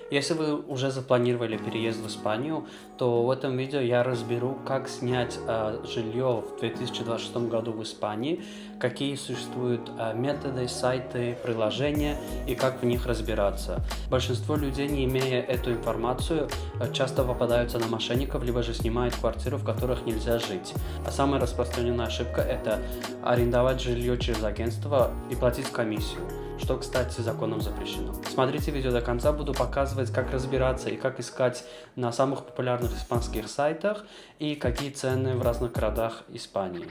Если вы уже запланировали переезд в Испанию, то в этом видео я разберу, как снять жилье в 2026 году в Испании, какие существуют методы, сайты, приложения и как в них разбираться. Большинство людей, не имея эту информацию, часто попадаются на мошенников, либо же снимают квартиру, в которых нельзя жить. А самая распространенная ошибка – это арендовать жилье через агентство и платить комиссию, что, кстати, законом запрещено. Смотрите видео до конца, буду показывать, как разбираться и как искать на самых популярных испанских сайтах и какие цены в разных городах Испании.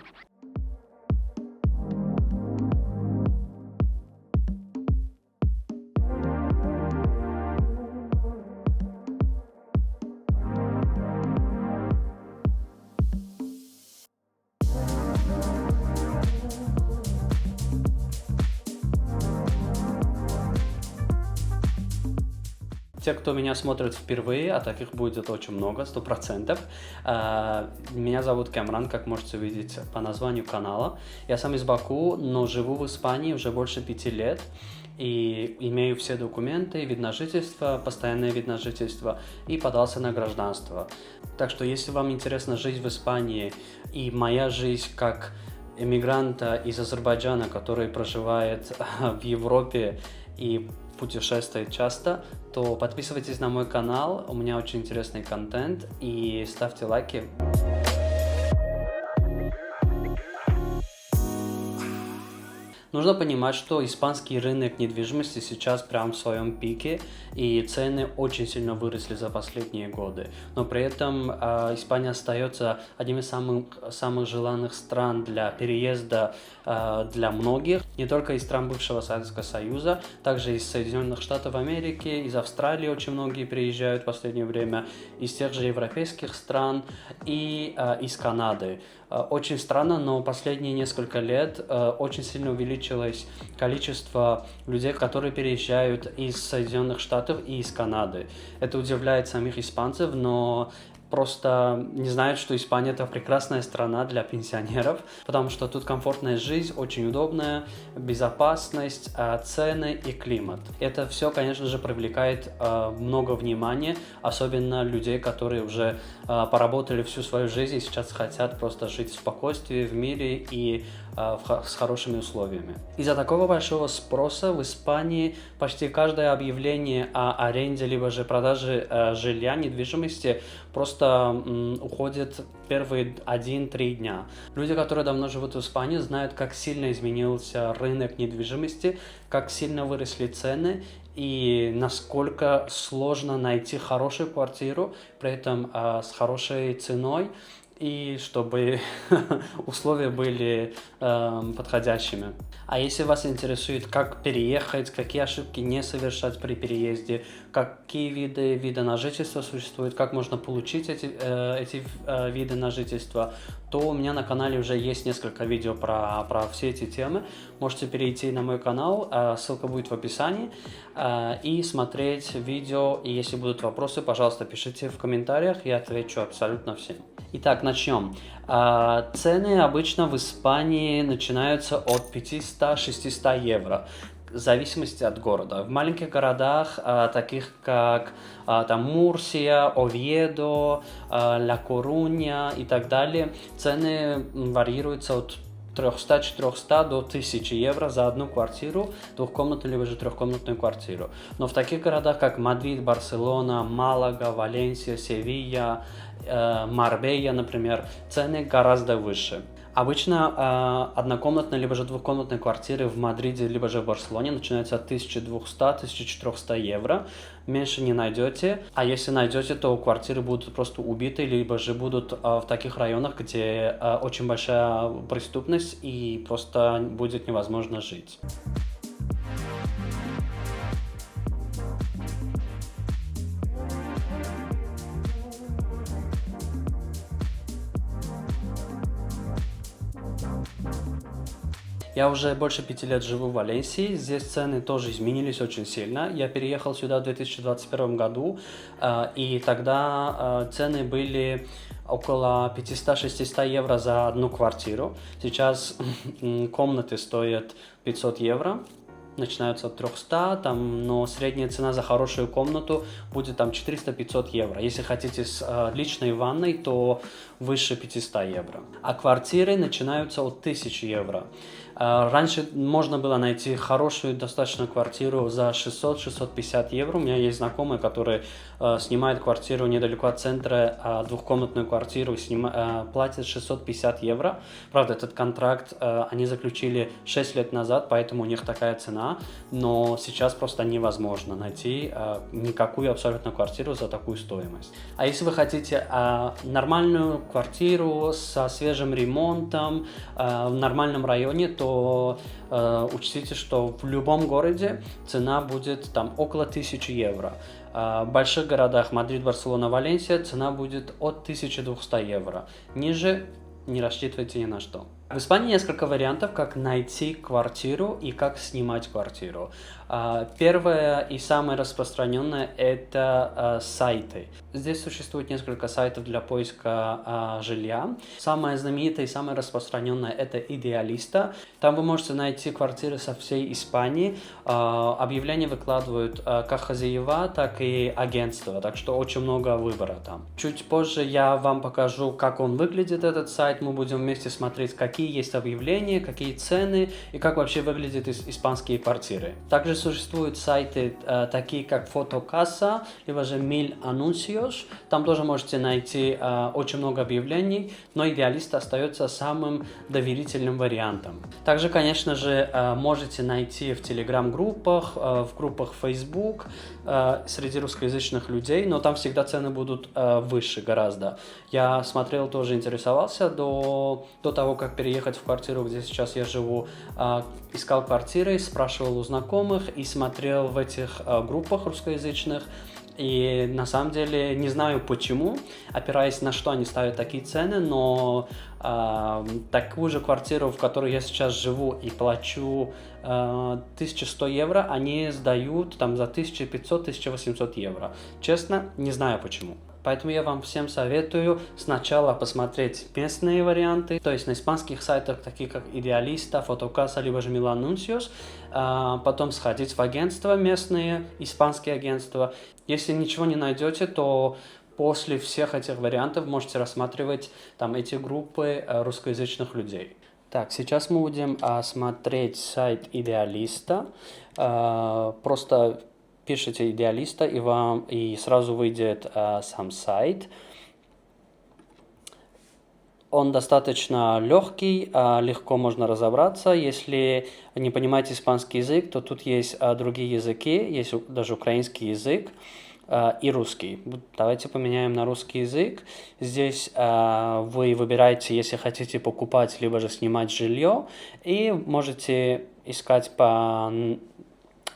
Те, кто меня смотрит впервые, а таких будет очень много, 100%. Меня зовут Кэмран, как можете увидеть по названию канала. Я сам из Баку, но живу в Испании уже больше 5 лет. И имею все документы, вид на жительство, постоянное вид на жительство и подался на гражданство. Так что, если вам интересна жизнь в Испании и моя жизнь как эмигранта из Азербайджана, который проживает в Европе и путешествует часто, то подписывайтесь на мой канал, у меня очень интересный контент, и ставьте лайки. Нужно понимать, что испанский рынок недвижимости сейчас прям в своем пике, и цены очень сильно выросли за последние годы. Но при этом Испания остается одним из самых желанных стран для переезда для многих, не только из стран бывшего Советского Союза, также из Соединенных Штатов Америки, из Австралии очень многие приезжают в последнее время, из тех же европейских стран и из Канады. Очень странно, но последние несколько лет очень сильно увеличилось количество людей, которые переезжают из Соединенных Штатов и из Канады. Это удивляет самих испанцев, но просто не знают, что Испания – это прекрасная страна для пенсионеров, потому что тут комфортная жизнь, очень удобная, безопасность, цены и климат. Это все, конечно же, привлекает много внимания, особенно людей, которые уже поработали всю свою жизнь и сейчас хотят просто жить в спокойствии, в мире и с хорошими условиями. Из-за такого большого спроса в Испании почти каждое объявление о аренде либо же продаже жилья, недвижимости просто уходит первые 1-3 дня. Люди, которые давно живут в Испании, знают, как сильно изменился рынок недвижимости, как сильно выросли цены и насколько сложно найти хорошую квартиру, при этом с хорошей ценой, и чтобы условия были подходящими. А если вас интересует, как переехать, какие ошибки не совершать при переезде, какие виды на жительство существуют, как можно получить эти виды на жительство, то у меня на канале уже есть несколько видео про все эти темы. Можете перейти на мой канал, ссылка будет в описании, и смотреть видео. И если будут вопросы, пожалуйста, пишите в комментариях, я отвечу абсолютно всем. Итак, начнем. Цены обычно в Испании начинаются от 500-600 евро, в зависимости от города. В маленьких городах, таких как там Мурсия, Овьедо, Ла Корунья и так далее, цены варьируются от 300-400 до 1000 евро за одну квартиру, двухкомнатную либо же трехкомнатную квартиру. Но в таких городах, как Мадрид, Барселона, Малага, Валенсия, Севилья, Марбейя, например, цены гораздо выше. Обычно однокомнатные либо же двухкомнатные квартиры в Мадриде либо же в Барселоне начинаются от 1200-1400 евро. Меньше не найдете, а если найдете, то квартиры будут просто убиты, либо же будут в таких районах, где очень большая преступность и просто будет невозможно жить. Я уже больше 5 лет живу в Валенсии, здесь цены тоже изменились очень сильно. Я переехал сюда в 2021 году, и тогда цены были около 500-600 евро за одну квартиру. Сейчас комнаты стоят 500 евро. начинаются от 300, там, но средняя цена за хорошую комнату будет там 400-500 евро. Если хотите с личной ванной, то выше 500 евро. А квартиры начинаются от 1000 евро. Раньше можно было найти хорошую достаточно квартиру за 600-650 евро. У меня есть знакомые, которые снимают квартиру недалеко от центра, двухкомнатную квартиру, платят 650 евро. Правда, этот контракт они заключили 6 лет назад, поэтому у них такая цена, но сейчас просто невозможно найти никакую абсолютно квартиру за такую стоимость. А если вы хотите нормальную квартиру со свежим ремонтом в нормальном районе, то учтите, что в любом городе цена будет там около 1000 евро. В больших городах Мадрид, Барселона, Валенсия цена будет от 1200 евро. Ниже не рассчитывайте ни на что. В Испании несколько вариантов, как найти квартиру и как снимать квартиру. Первое и самое распространенное – это сайты. Здесь существует несколько сайтов для поиска жилья. Самое знаменитое и самое распространенное – это Идеалиста. Там вы можете найти квартиры со всей Испании. Объявления выкладывают как хозяева, так и агентства, так что очень много выбора там. Чуть позже я вам покажу, как он выглядит, этот сайт. Мы будем вместе смотреть, какие есть объявления, какие цены и как вообще выглядят испанские квартиры. Также существуют сайты такие как Фотокасса, либо же Mil Anuncios. Там тоже можете найти очень много объявлений, но Идеалист остается самым доверительным вариантом. Также, конечно же, можете найти в телеграм-группах, в группах Facebook среди русскоязычных людей, но там всегда цены будут выше гораздо. Я смотрел, тоже интересовался до того, как переехать в квартиру, где сейчас я живу, искал квартиры, спрашивал у знакомых и смотрел в этих группах русскоязычных. И на самом деле не знаю почему, опираясь на что они ставят такие цены, но такую же квартиру, в которой я сейчас живу и плачу 1100 евро, они сдают там за 1500-1800 евро. Честно, не знаю почему. Поэтому я вам всем советую сначала посмотреть местные варианты, то есть на испанских сайтах, таких как Идеалиста, Фотокасса, либо же Mil Anuncios, потом сходить в агентства местные, испанские агентства. Если ничего не найдете, то после всех этих вариантов можете рассматривать там эти группы русскоязычных людей. Так, сейчас мы будем смотреть сайт Идеалиста. Просто пишите Идеалиста, и сразу выйдет сам сайт. Он достаточно легкий, легко можно разобраться. Если не понимаете испанский язык, то тут есть другие языки, есть даже украинский язык и русский. Давайте поменяем на русский язык. Здесь вы выбираете, если хотите покупать, либо же снимать жилье, и можете искать по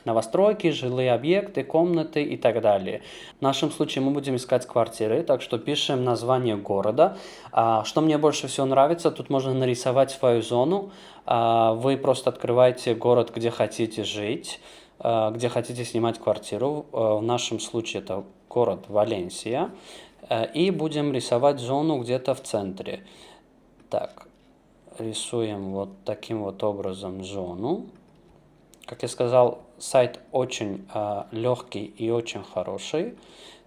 новостройки, жилые объекты, комнаты и так далее. В нашем случае мы будем искать квартиры, так что пишем название города. Что мне больше всего нравится, тут можно нарисовать свою зону. Вы просто открываете город, где хотите жить, где хотите снимать квартиру. В нашем случае это город Валенсия. И будем рисовать зону где-то в центре. Так, рисуем вот таким вот образом зону. Как я сказал, сайт очень легкий и очень хороший.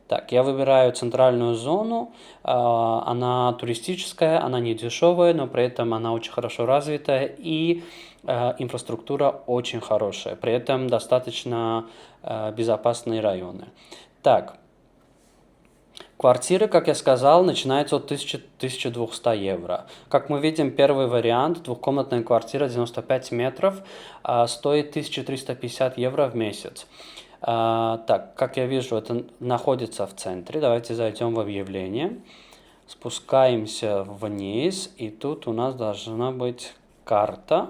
Так, я выбираю центральную зону. Она туристическая, она не дешевая, но при этом она очень хорошо развитая и инфраструктура очень хорошая. При этом достаточно безопасные районы. Так, квартиры, как я сказал, начинаются от 1000-1200 евро. Как мы видим, первый вариант, двухкомнатная квартира 95 метров, стоит 1350 евро в месяц. Так, как я вижу, это находится в центре. Давайте зайдем в объявление. Спускаемся вниз, и тут у нас должна быть карта.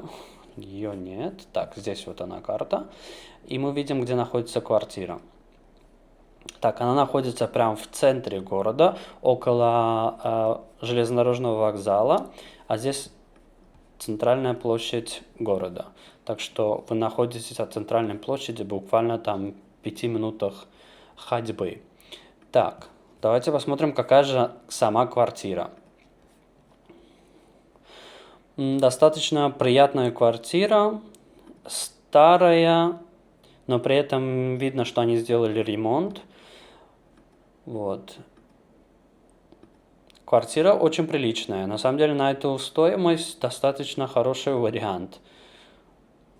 Ее нет. Так, здесь вот она карта. И мы видим, где находится квартира. Так, она находится прямо в центре города, около железнодорожного вокзала, а здесь центральная площадь города. Так что вы находитесь от центральной площади буквально там в 5 минутах ходьбы. Так, давайте посмотрим, какая же сама квартира. Достаточно приятная квартира. старая, но при этом видно, что они сделали ремонт. Вот. Квартира очень приличная. На самом деле на эту стоимость достаточно хороший вариант.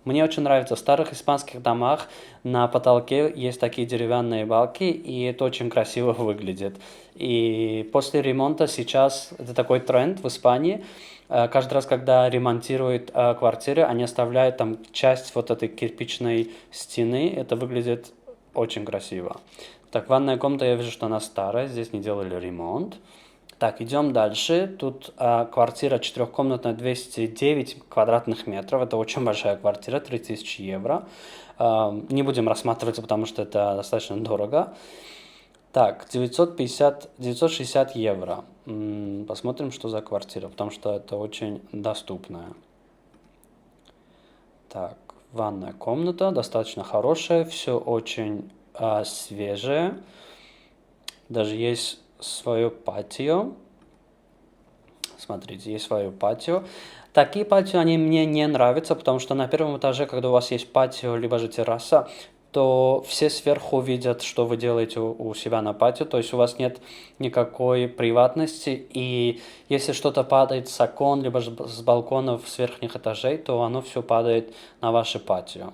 Мне очень нравится в старых испанских домах на потолке есть такие деревянные балки, и это очень красиво выглядит. И после ремонта сейчас это такой тренд в Испании. Каждый раз, когда ремонтируют квартиры, они оставляют там часть вот этой кирпичной стены. Это выглядит очень красиво. Так, ванная комната, я вижу, что она старая, здесь не делали ремонт. Так, идем дальше. Тут квартира четырехкомнатная, 209 квадратных метров. Это очень большая квартира, 3000 евро. Не будем рассматривать, потому что это достаточно дорого. Так, 960 евро. Посмотрим, что за квартира, потому что это очень доступная. Так, ванная комната достаточно хорошая, все очень свежее. Даже есть свое патио. Смотрите, есть свое патио. Такие патио, они мне не нравятся, потому что на первом этаже, когда у вас есть патио, либо же терраса, то все сверху видят, что вы делаете у себя на патио, то есть у вас нет никакой приватности, и если что-то падает с окон, либо с балконов с верхних этажей, то оно все падает на ваше патио.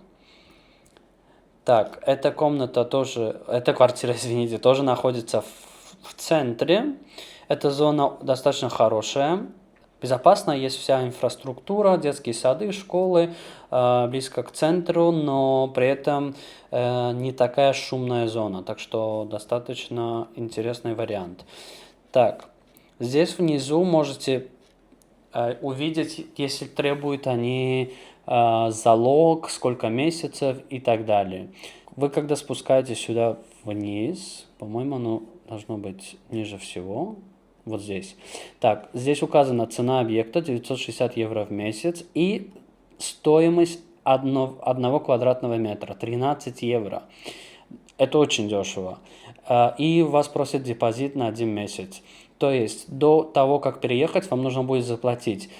Так, эта комната тоже, эта квартира, извините, тоже находится в центре. Эта зона достаточно хорошая, безопасна, есть вся инфраструктура, детские сады, школы, близко к центру, но при этом не такая шумная зона, так что достаточно интересный вариант. Так, здесь внизу можете увидеть, если требуют они залог, сколько месяцев и так далее. Вы когда спускаетесь сюда вниз, по-моему, оно должно быть ниже всего, вот здесь. Так, здесь указана цена объекта 960 евро в месяц и стоимость одного квадратного метра 13 евро. Это очень дешево. И вас просят депозит на 1 месяц. То есть до того, как переехать, вам нужно будет заплатить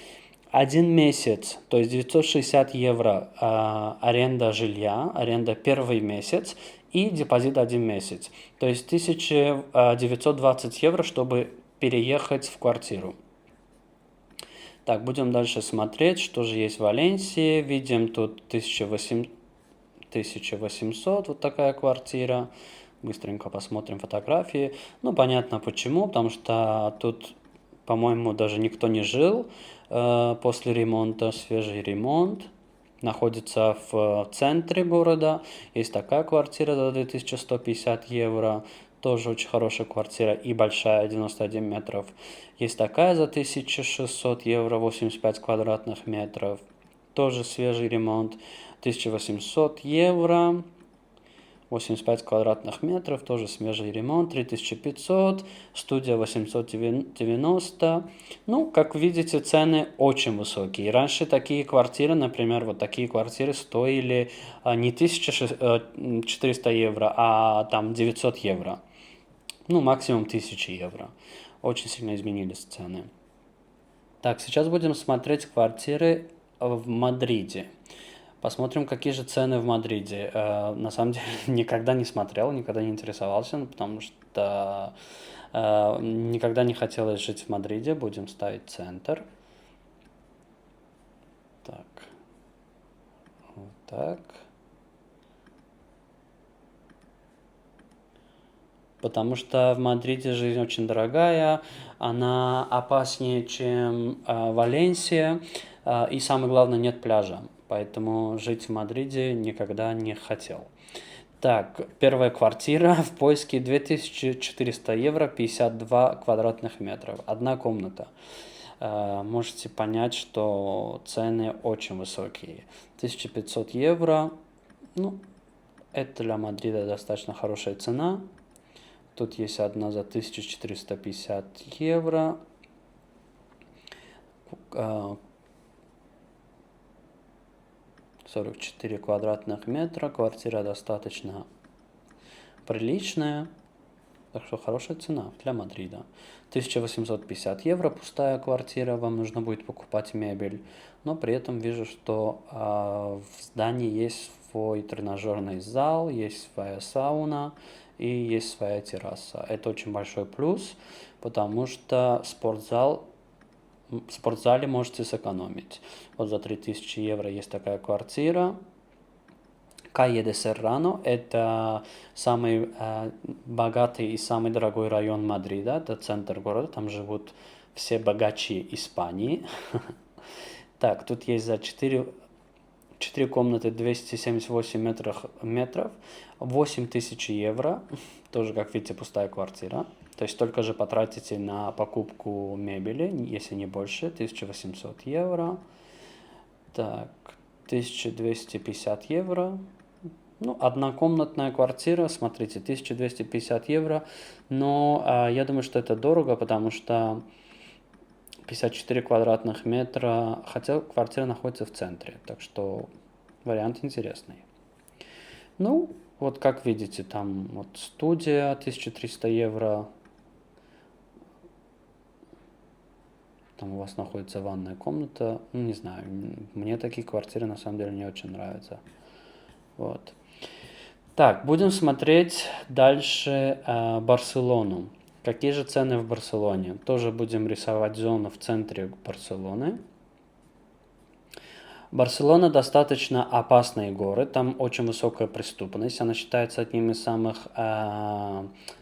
1 месяц, то есть 960 евро аренда жилья, аренда первый месяц и депозит 1 месяц. То есть 1920 евро, чтобы переехать в квартиру. Так, будем дальше смотреть, что же есть в Валенсии. Видим тут 1800, вот такая квартира. Быстренько посмотрим фотографии. Ну, понятно почему, потому что тут, по-моему, даже никто не жил после ремонта, свежий ремонт. Находится в центре города. Есть такая квартира за 2150 евро. Тоже очень хорошая квартира и большая, 91 метров. Есть такая за 1600 евро, 85 квадратных метров. Тоже свежий ремонт. 1800 евро. 85 квадратных метров, тоже свежий ремонт, 3500, студия 890. Ну, как видите, цены очень высокие. Раньше такие квартиры, например, вот такие квартиры стоили не 1400 евро, а там 900 евро. Ну, максимум 1000 евро. Очень сильно изменились цены. Так, сейчас будем смотреть квартиры в Мадриде. Посмотрим, какие же цены в Мадриде. На самом деле, никогда не смотрел, никогда не интересовался, потому что никогда не хотелось жить в Мадриде. Будем ставить центр. Так. Вот так. Потому что в Мадриде жизнь очень дорогая, она опаснее, чем Валенсия, и самое главное, нет пляжа. Поэтому жить в Мадриде никогда не хотел. Так, первая квартира в поиске 2400 евро, 52 квадратных метров. Одна комната. Можете понять, что цены очень высокие. 1500 евро, ну, это для Мадрида достаточно хорошая цена. Тут есть одна за 1450 евро. 44 квадратных метра. Квартира достаточно приличная. Так что хорошая цена для Мадрида. 1850 евро пустая квартира, вам нужно будет покупать мебель. Но при этом вижу, что в здании есть свой тренажерный зал, есть своя сауна и есть своя терраса. Это очень большой плюс, потому что в спортзале можете сэкономить. Вот за 3000 евро есть такая квартира. Кайе де Серрано – это самый богатый и самый дорогой район Мадрида, это центр города, там живут все богачи Испании. Так, тут есть за 4 комнаты 278 метров, 8000 евро, тоже, как видите, пустая квартира. То есть столько же потратите на покупку мебели, если не больше, 1800 евро. Так, 1250 евро. Ну, однокомнатная квартира, смотрите, 1250 евро, но я думаю, что это дорого, потому что 54 квадратных метра, хотя квартира находится в центре, так что вариант интересный. Ну, вот как видите, там вот студия 1300 евро, там у вас находится ванная комната, ну, не знаю, мне такие квартиры на самом деле не очень нравятся. Вот. Так, будем смотреть дальше Барселону. Какие же цены в Барселоне? Тоже будем рисовать зону в центре Барселоны. Барселона достаточно опасный город, там очень высокая преступность, она считается одним из самых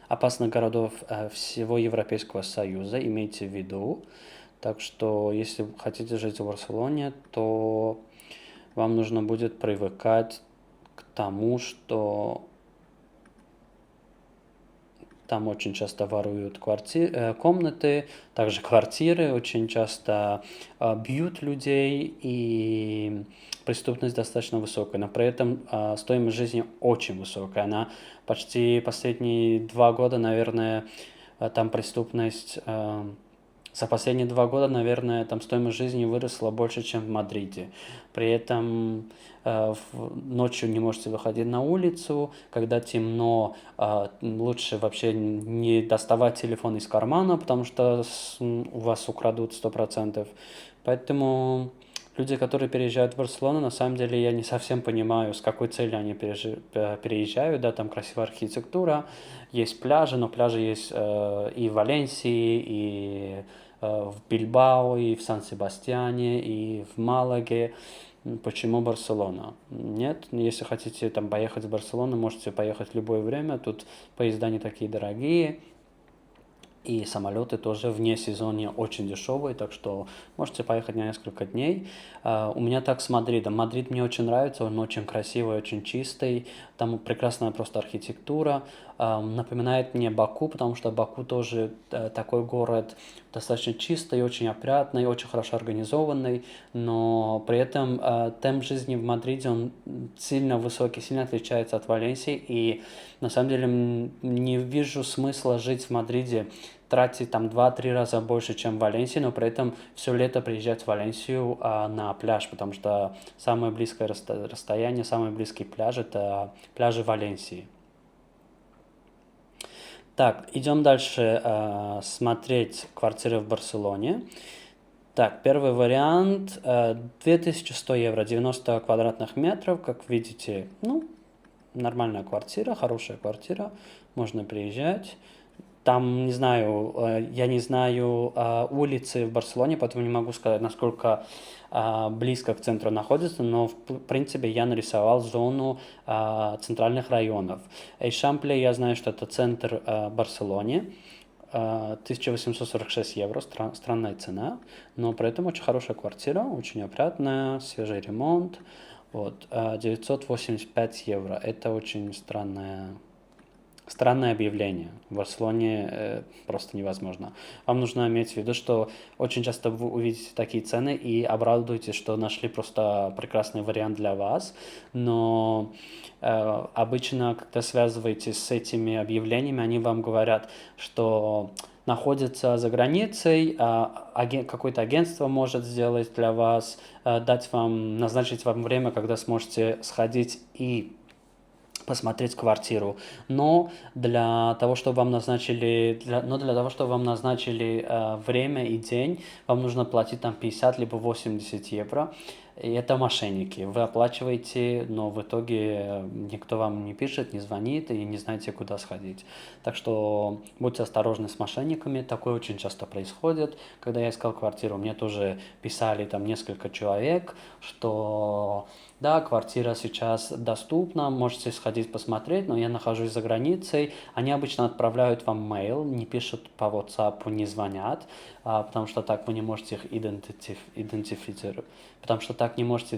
опасных городов всего Европейского Союза, имейте в виду. Так что, если хотите жить в Барселоне, то вам нужно будет привыкать к тому, что там очень часто воруют комнаты, также квартиры, очень часто бьют людей, и преступность достаточно высокая. Но при этом стоимость жизни очень высокая. Она почти последние 2 года, наверное, там преступность... За последние 2 года, наверное, там стоимость жизни выросла больше, чем в Мадриде. При этом ночью не можете выходить на улицу, когда темно, лучше вообще не доставать телефон из кармана, потому что у вас украдут 100%. Поэтому люди, которые переезжают в Барселону, на самом деле я не совсем понимаю, с какой целью они переезжают. Да, там красивая архитектура, есть пляжи, но пляжи есть и в Валенсии, и в Бильбао, и в Сан-Себастьяне, и в Малаге. Почему Барселона? Нет, если хотите там поехать в Барселону, можете поехать в любое время. Тут поезда не такие дорогие. И самолеты тоже вне сезона очень дешевые, так что можете поехать на несколько дней. У меня так с Мадридом. Мадрид мне очень нравится, он очень красивый, очень чистый. Там прекрасная просто архитектура. Напоминает мне Баку, потому что Баку тоже такой город достаточно чистый, очень опрятный, очень хорошо организованный. Но при этом темп жизни в Мадриде, он сильно высокий, сильно отличается от Валенсии. И на самом деле не вижу смысла жить в Мадриде, тратить там 2-3 раза больше, чем в Валенсии, но при этом все лето приезжать в Валенсию на пляж, потому что самое близкое расстояние, самый близкий пляж – это пляжи Валенсии. Так, идем дальше смотреть квартиры в Барселоне. Так, первый вариант 2100 евро, 90 квадратных метров, как видите, ну, нормальная квартира, хорошая квартира, можно приезжать. Там, не знаю, я не знаю улицы в Барселоне, поэтому не могу сказать, насколько близко к центру находится, но в принципе я нарисовал зону центральных районов. Эйшампле, я знаю, что это центр Барселоны, 1846 евро, странная цена, но при этом очень хорошая квартира, очень опрятная, свежий ремонт. Вот, 985 евро, это очень странное объявление. В Барселоне просто невозможно. Вам нужно иметь в виду, что очень часто вы увидите такие цены и обрадуетесь, что нашли просто прекрасный вариант для вас. Но обычно, когда связываетесь с этими объявлениями, они вам говорят, что находится за границей, какое-то агентство может сделать для вас, назначить вам время, когда сможете сходить и посмотреть квартиру. Но для того, чтобы вам назначили, время и день, вам нужно платить там 50 либо 80 евро. И это мошенники. Вы оплачиваете, но в итоге никто вам не пишет, не звонит и не знаете, куда сходить. Так что будьте осторожны с мошенниками. Такое очень часто происходит. Когда я искал квартиру, мне тоже писали там несколько человек, что да, квартира сейчас доступна, можете сходить посмотреть, но я нахожусь за границей. Они обычно отправляют вам мейл, не пишут по WhatsApp, не звонят, потому что так вы не можете их идентифицировать. Потому что так не можете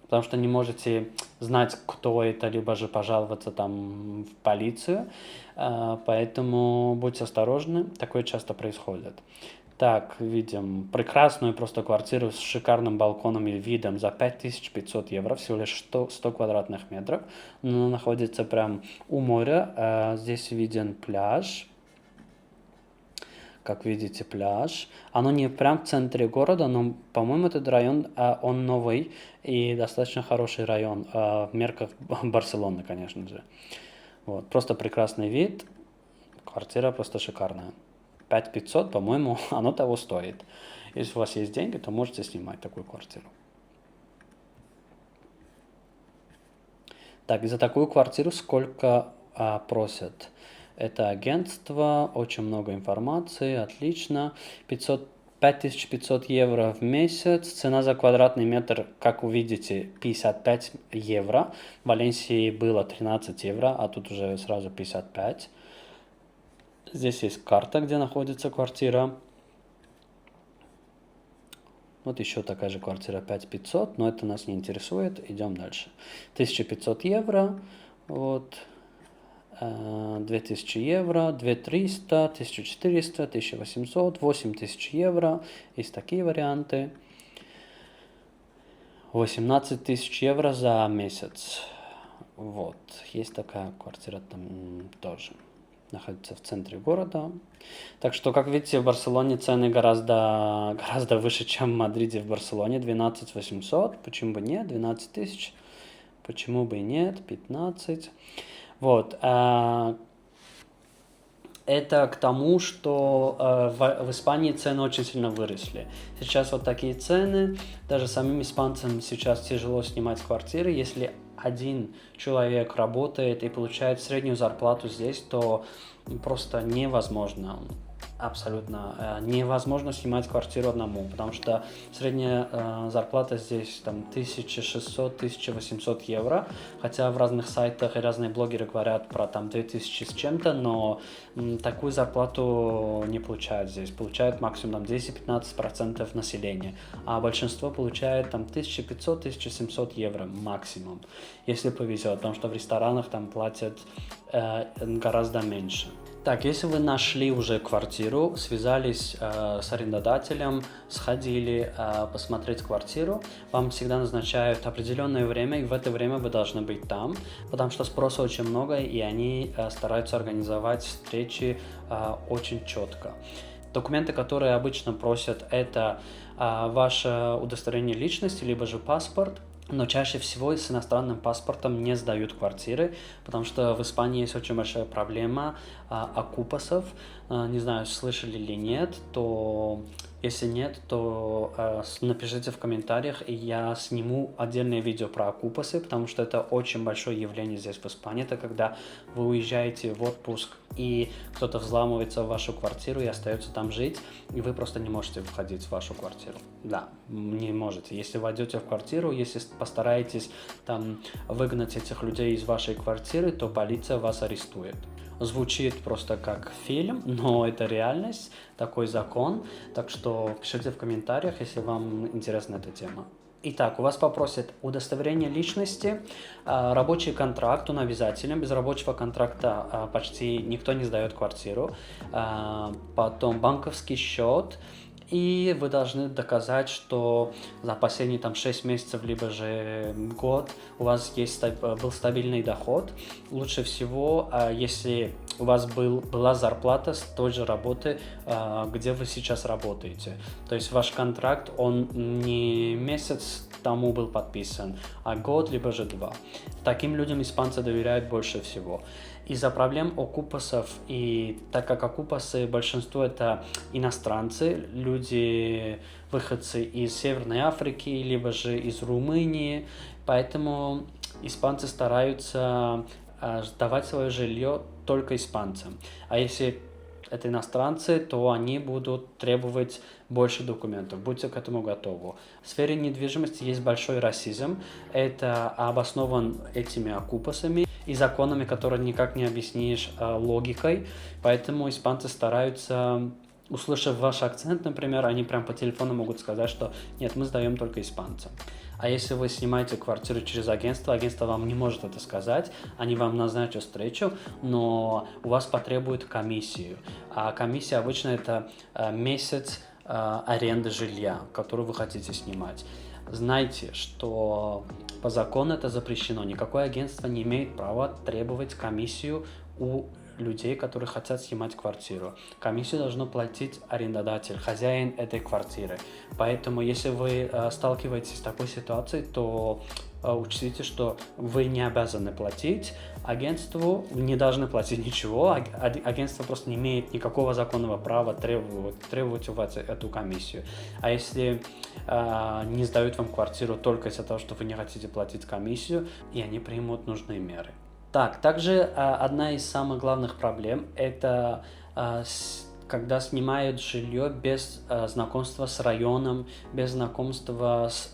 потому что не можете знать, кто это, либо же пожаловаться там в полицию. Поэтому будьте осторожны, такое часто происходит. Так, видим прекрасную просто квартиру с шикарным балконом и видом за 5500 евро, всего лишь 100 квадратных метров. Но находится прям у моря. Здесь виден пляж. Как видите, пляж. Оно не прям в центре города, но, по-моему, этот район, он новый и достаточно хороший район в мерках Барселоны, конечно же. Вот, просто прекрасный вид. Квартира просто шикарная. 5500, по-моему, оно того стоит. Если у вас есть деньги, то можете снимать такую квартиру. Так, за такую квартиру сколько просят? Это агентство, очень много информации, отлично. 5500 евро в месяц. Цена за квадратный метр, как вы видите, 55 евро. В Валенсии было 13 евро, а тут уже сразу 55. Здесь есть карта, где находится квартира. Вот еще такая же квартира 5500, но это нас не интересует. Идем дальше. 1500 евро. Вот. 2000 евро, 2300, 1400, 1800, 8000 евро. Есть такие варианты. 18 тысяч евро за месяц. Вот. Есть такая квартира там тоже. Находится в центре города. Так что, как видите, в Барселоне цены гораздо выше, чем в Мадриде. В Барселоне 12 800. Почему бы нет? 12 тысяч. Почему бы и нет? 15. Вот. Это к тому, что в Испании цены очень сильно выросли. Сейчас вот такие цены. Даже самим испанцам сейчас тяжело снимать квартиры. Если один человек работает и получает среднюю зарплату здесь, то просто невозможно. Абсолютно невозможно снимать квартиру одному, потому что средняя зарплата здесь там 1600-1800 евро, хотя в разных сайтах и разные блогеры говорят про там 2000 с чем-то, но такую зарплату не получают здесь, получают максимум 10-15% населения, а большинство получает там 1500-1700 евро максимум, если повезет, потому что в ресторанах там платят гораздо меньше. Так, если вы нашли уже квартиру, связались с арендодателем, сходили посмотреть квартиру, вам всегда назначают определенное время, и в это время вы должны быть там, потому что спроса очень много, и они стараются организовать встречи очень четко. Документы, которые обычно просят, это ваше удостоверение личности, либо же паспорт. Но чаще всего с иностранным паспортом не сдают квартиры, потому что в Испании есть очень большая проблема окупасов. Не знаю, слышали или нет, то если нет, то напишите в комментариях, и я сниму отдельное видео про окупасы, потому что это очень большое явление здесь в Испании. Это когда вы уезжаете в отпуск, и кто-то взламывается в вашу квартиру и остается там жить, и вы просто не можете входить в вашу квартиру. Да, не можете. Если войдете в квартиру, если постараетесь там выгнать этих людей из вашей квартиры, то полиция вас арестует. Звучит просто как фильм, но это реальность, такой закон. Так что пишите в комментариях, если вам интересна эта тема. Итак, у вас попросят удостоверение личности, рабочий контракт, он обязателен. Без рабочего контракта почти никто не сдает квартиру. Потом банковский счет и вы должны доказать, что за последние там 6 месяцев, либо же год у вас был стабильный доход. Лучше всего, если у вас была зарплата с той же работы, где вы сейчас работаете. То есть ваш контракт, он не месяц тому был подписан, а год, либо же 2. Таким людям испанцы доверяют больше всего. Из-за проблем окупасов, и так как окупасы, большинство это иностранцы, люди, выходцы из Северной Африки, либо же из Румынии, поэтому испанцы стараются сдавать свое жилье только испанцам. А если это иностранцы, то они будут требовать больше документов. Будьте к этому готовы. В сфере недвижимости есть большой расизм. Это обоснован этими окупасами и законами, которые никак не объяснишь логикой. Поэтому испанцы стараются, услышав ваш акцент, например, они прям по телефону могут сказать, что нет, мы сдаем только испанцам. А если вы снимаете квартиру через агентство вам не может это сказать, они вам назначат встречу, но у вас потребуют комиссию. А комиссия обычно это месяц аренды жилья, который вы хотите снимать. Знайте, что по закону это запрещено. Никакое агентство не имеет права требовать комиссию у людей, которые хотят снимать квартиру. Комиссию должно платить арендодатель, хозяин этой квартиры. Поэтому, если вы сталкиваетесь с такой ситуацией, то учтите, что вы не обязаны платить агентству, не должны платить ничего. Агентство просто не имеет никакого законного права требовать у вас эту комиссию. А если не сдают вам квартиру только из-за того, что вы не хотите платить комиссию, и они примут нужные меры. Также одна из самых главных проблем – это когда снимают жилье без знакомства с районом, без знакомства с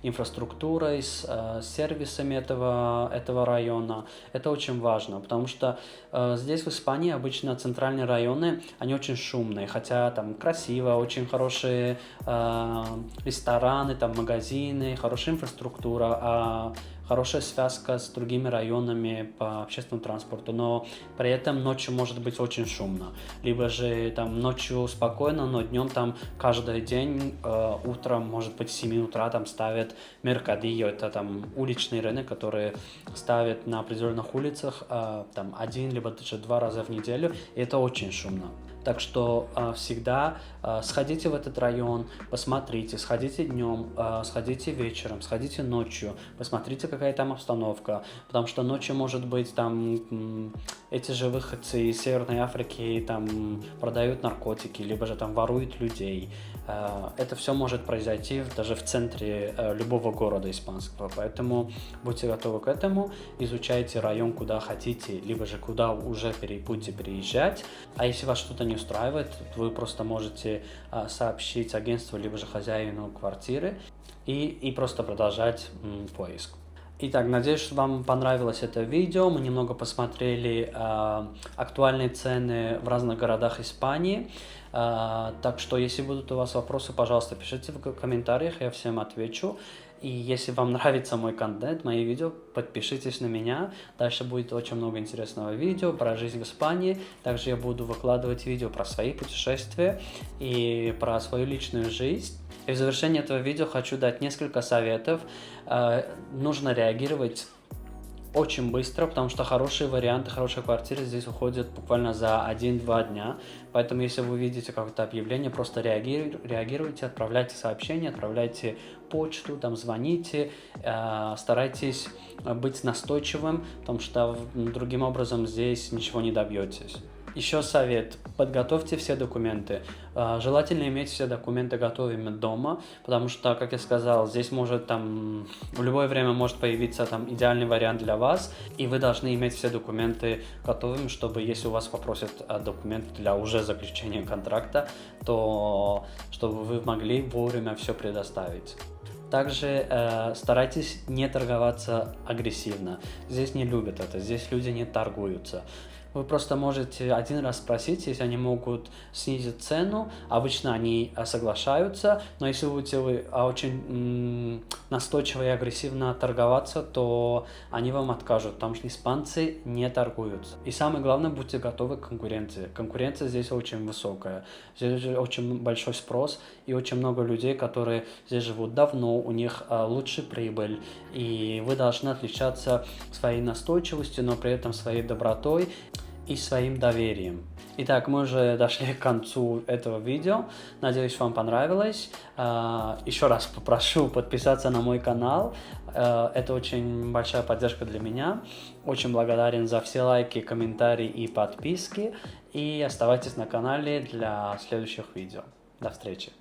инфраструктурой, с сервисами этого района. Это очень важно, потому что здесь в Испании обычно центральные районы, они очень шумные, хотя там красиво, очень хорошие рестораны, там магазины, хорошая инфраструктура, хорошая связка с другими районами по общественному транспорту, но при этом ночью может быть очень шумно. Либо же там ночью спокойно, но днем там каждый день, утром, может быть, с 7 утра там ставят меркадильо, это там уличный рынок, который ставят на определенных улицах там 1 либо даже 2 раза в неделю, и это очень шумно. Так что всегда сходите в этот район, посмотрите, сходите днем, сходите вечером, сходите ночью, посмотрите, какая там обстановка, потому что ночью может быть там эти же выходцы из Северной Африки там продают наркотики, либо же там воруют людей. Это все может произойти даже в центре любого города испанского, поэтому будьте готовы к этому, изучайте район, куда хотите, либо же куда уже будете переезжать, а если вас что-то не устраивает, вы просто можете сообщить агентству, либо же хозяину квартиры и просто продолжать поиск. Итак, надеюсь, что вам понравилось это видео. Мы немного посмотрели актуальные цены в разных городах Испании. Так что, если будут у вас вопросы, пожалуйста, пишите в комментариях, я всем отвечу. И если вам нравится мой контент, мои видео, подпишитесь на меня. Дальше будет очень много интересного видео про жизнь в Испании. Также я буду выкладывать видео про свои путешествия и про свою личную жизнь. И в завершение этого видео хочу дать несколько советов. Нужно реагировать очень быстро, потому что хорошие варианты, хорошие квартиры здесь уходят буквально за 1-2 дня. Поэтому, если вы видите какое-то объявление, просто реагируйте, отправляйте сообщения, отправляйте почту, там, звоните, старайтесь быть настойчивым, потому что другим образом здесь ничего не добьетесь. Еще совет. Подготовьте все документы. Желательно иметь все документы готовыми дома, потому что, как я сказал, здесь может там в любое время может появиться там идеальный вариант для вас, и вы должны иметь все документы готовыми, чтобы если у вас попросят документы для уже заключения контракта, то чтобы вы могли вовремя все предоставить. Также старайтесь не торговаться агрессивно. Здесь не любят это, здесь люди не торгуются. Вы просто можете один раз спросить, если они могут снизить цену. Обычно они соглашаются, но если будете вы очень настойчиво и агрессивно торговаться, то они вам откажут, потому что испанцы не торгуются. И самое главное, будьте готовы к конкуренции. Конкуренция здесь очень высокая. Здесь очень большой спрос и очень много людей, которые здесь живут давно, у них лучшая прибыль. И вы должны отличаться своей настойчивостью, но при этом своей добротой и своим доверием. Итак, мы уже дошли к концу этого видео. Надеюсь, вам понравилось. Еще раз попрошу подписаться на мой канал. Это очень большая поддержка для меня. Очень благодарен за все лайки, комментарии и подписки. И оставайтесь на канале для следующих видео. До встречи.